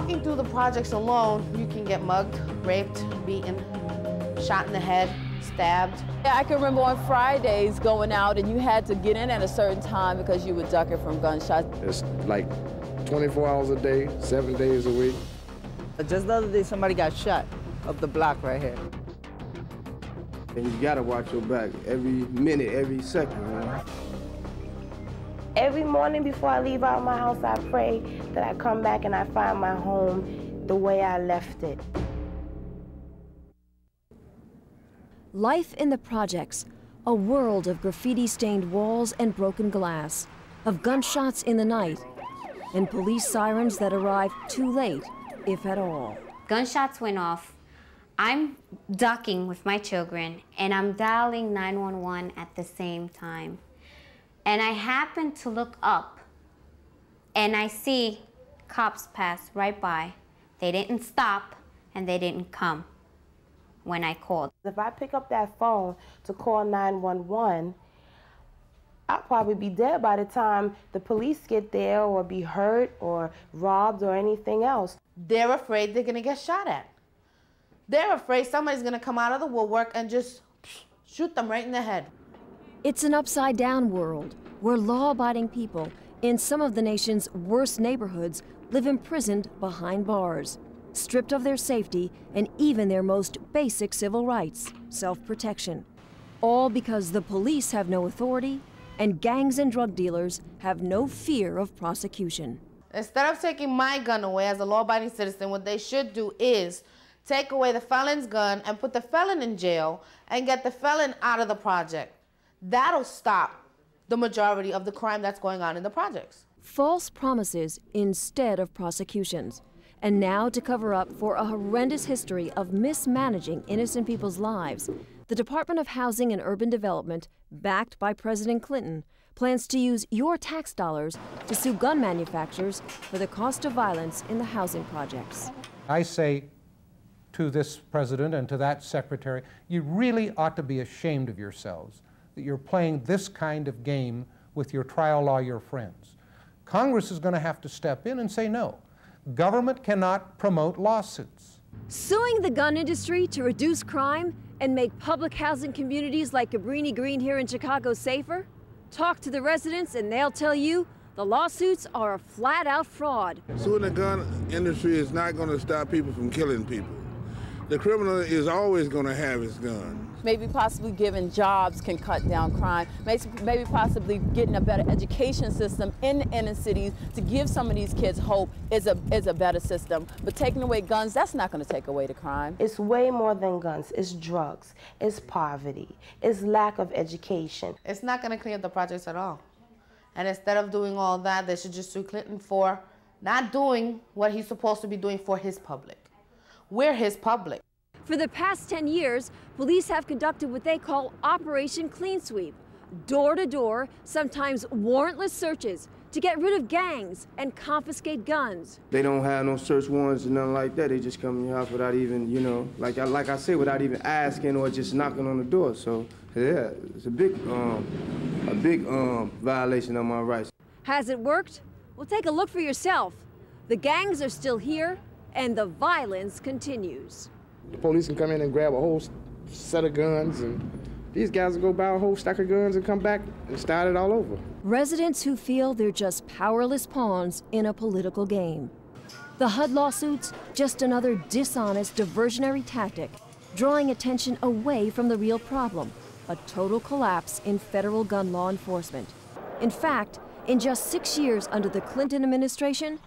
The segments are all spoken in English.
Walking through the projects alone, you can get mugged, raped, beaten, shot in the head, stabbed. Yeah, I can remember on Fridays going out and you had to get in at a certain time because you were ducking from gunshots. It's like 24 hours a day, 7 days a week. Just the other day, somebody got shot up the block right here. And you gotta watch your back every minute, every second, man. Every morning before I leave out my house, I pray that I come back and I find my home the way I left it. Life in the projects, a world of graffiti-stained walls and broken glass, of gunshots in the night, and police sirens that arrive too late, if at all. Gunshots went off. I'm ducking with my children, and I'm dialing 911 at the same time. And I happen to look up, and I see cops pass right by. They didn't stop, and they didn't come when I called. If I pick up that phone to call 911, I'll probably be dead by the time the police get there, or be hurt or robbed or anything else. They're afraid they're gonna get shot at. They're afraid somebody's gonna come out of the woodwork and just shoot them right in the head. It's an upside-down world where law-abiding people in some of the nation's worst neighborhoods live imprisoned behind bars, stripped of their safety and even their most basic civil rights, self-protection. All because the police have no authority and gangs and drug dealers have no fear of prosecution. Instead of taking my gun away as a law-abiding citizen, what they should do is take away the felon's gun and put the felon in jail and get the felon out of the project. That'll stop the majority of the crime that's going on in the projects. False promises instead of prosecutions. And now, to cover up for a horrendous history of mismanaging innocent people's lives, the Department of Housing and Urban Development, backed by President Clinton, plans to use your tax dollars to sue gun manufacturers for the cost of violence in the housing projects. I say to this president and to that secretary, you really ought to be ashamed of yourselves that you're playing this kind of game with your trial lawyer friends. Congress is going to have to step in and say no. Government cannot promote lawsuits. Suing the gun industry to reduce crime and make public housing communities like Cabrini Green here in Chicago safer? Talk to the residents and they'll tell you the lawsuits are a flat-out fraud. Suing the gun industry is not going to stop people from killing people. The criminal is always going to have his gun. Maybe possibly giving jobs can cut down crime. Maybe possibly getting a better education system in the inner cities to give some of these kids hope is a better system. But taking away guns, that's not going to take away the crime. It's way more than guns. It's drugs. It's poverty. It's lack of education. It's not going to clean up the projects at all. And instead of doing all that, they should just sue Clinton for not doing what he's supposed to be doing for his public. We're his public. For the past 10 years, police have conducted what they call Operation Clean Sweep. Door-to-door, sometimes warrantless searches to get rid of gangs and confiscate guns. They don't have no search warrants or nothing like that. They just come in your house without even, you know, like I said, without even asking or just knocking on the door. So, yeah, it's a big violation of my rights. Has it worked? Well, take a look for yourself. The gangs are still here, and the violence continues. The police can come in and grab a whole set of guns, and these guys will go buy a whole stack of guns and come back and start it all over. Residents who feel they're just powerless pawns in a political game. The HUD lawsuits, just another dishonest diversionary tactic, drawing attention away from the real problem, a total collapse in federal gun law enforcement. In fact, in just 6 years under the Clinton administration,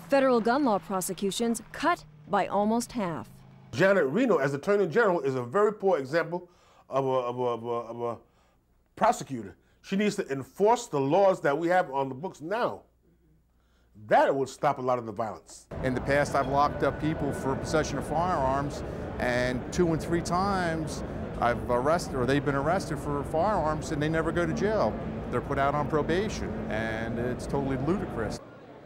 federal gun law prosecutions cut by almost half. Janet Reno, as Attorney General, is a very poor example of a prosecutor. She needs to enforce the laws that we have on the books now. That would stop a lot of the violence. In the past, I've locked up people for possession of firearms, and 2 and 3 times I've arrested, or they've been arrested for firearms, and they never go to jail. They're put out on probation, and it's totally ludicrous.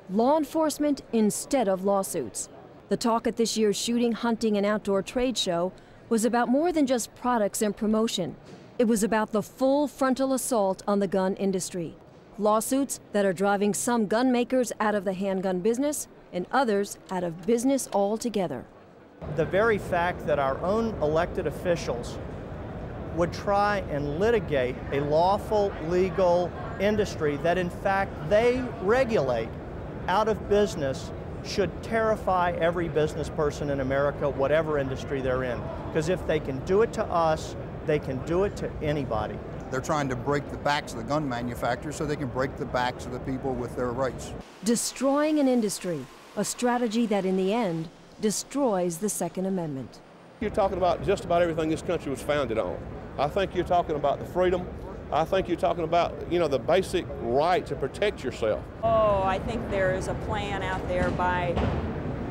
Law enforcement instead of lawsuits. The talk at this year's Shooting, Hunting, and Outdoor Trade Show was about more than just products and promotion. It was about the full frontal assault on the gun industry. Lawsuits that are driving some gun makers out of the handgun business and others out of business altogether. The very fact that our own elected officials would try and litigate a lawful, legal industry that in fact they regulate out of business should terrify every business person in America, whatever industry they're in. Because if they can do it to us, they can do it to anybody. They're trying to break the backs of the gun manufacturers so they can break the backs of the people with their rights. Destroying an industry, a strategy that in the end destroys the Second Amendment. You're talking about just about everything this country was founded on. I think you're talking about the freedom. I think you're talking about, you know, the basic right to protect yourself. Oh, I think there is a plan out there by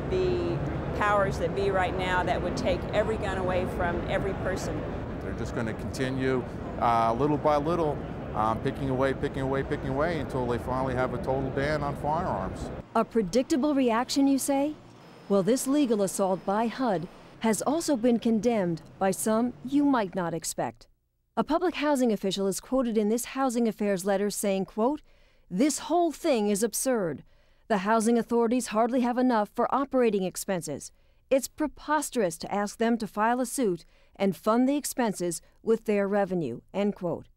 the powers that be right now that would take every gun away from every person. They're just going to continue little by little, picking away until they finally have a total ban on firearms. A predictable reaction, you say? Well, this legal assault by HUD has also been condemned by some you might not expect. A public housing official is quoted in this Housing Affairs letter saying, quote, "This whole thing is absurd. The housing authorities hardly have enough for operating expenses. It's preposterous to ask them to file a suit and fund the expenses with their revenue," end quote.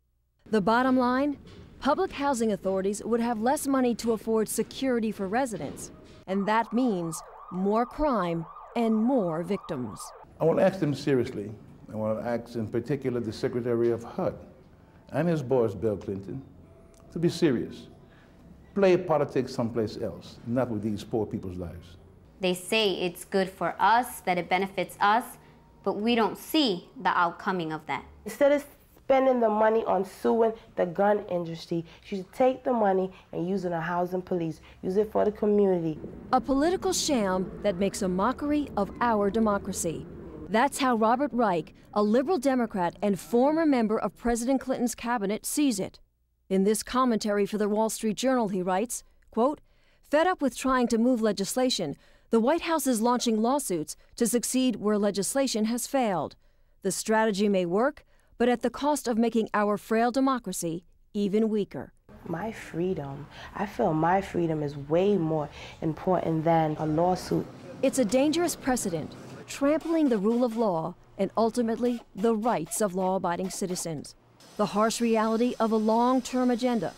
The bottom line, public housing authorities would have less money to afford security for residents, and that means more crime and more victims. I want to ask them seriously. I want to ask in particular the Secretary of HUD and his boss, Bill Clinton, to be serious. Play politics someplace else, not with these poor people's lives. They say it's good for us, that it benefits us, but we don't see the outcoming of that. Instead of spending the money on suing the gun industry, you should take the money and use it on housing police. Use it for the community. A political sham that makes a mockery of our democracy. That's how Robert Reich, a liberal Democrat and former member of President Clinton's cabinet, sees it. In this commentary for the Wall Street Journal, he writes, quote, "Fed up with trying to move legislation, the White House is launching lawsuits to succeed where legislation has failed. The strategy may work, but at the cost of making our frail democracy even weaker." My freedom, I feel my freedom is way more important than a lawsuit. It's a dangerous precedent, trampling the rule of law and ultimately the rights of law-abiding citizens. The harsh reality of a long-term agenda.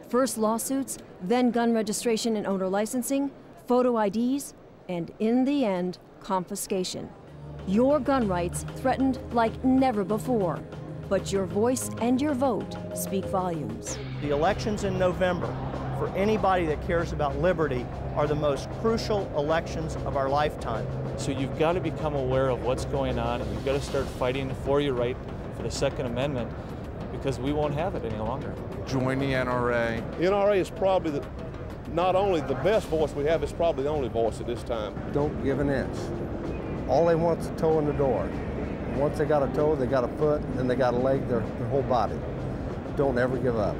First lawsuits, then gun registration and owner licensing, photo IDs, and in the end, confiscation. Your gun rights threatened like never before, but your voice and your vote speak volumes. The elections in November, for anybody that cares about liberty, are the most crucial elections of our lifetime. So you've got to become aware of what's going on, and you've got to start fighting for your right for the Second Amendment, because we won't have it any longer. Join the NRA. The NRA is probably not only the best voice we have, it's probably the only voice at this time. Don't give an inch. All they want is a toe in the door. Once they got a toe, they got a foot, then they got a leg, their whole body. Don't ever give up.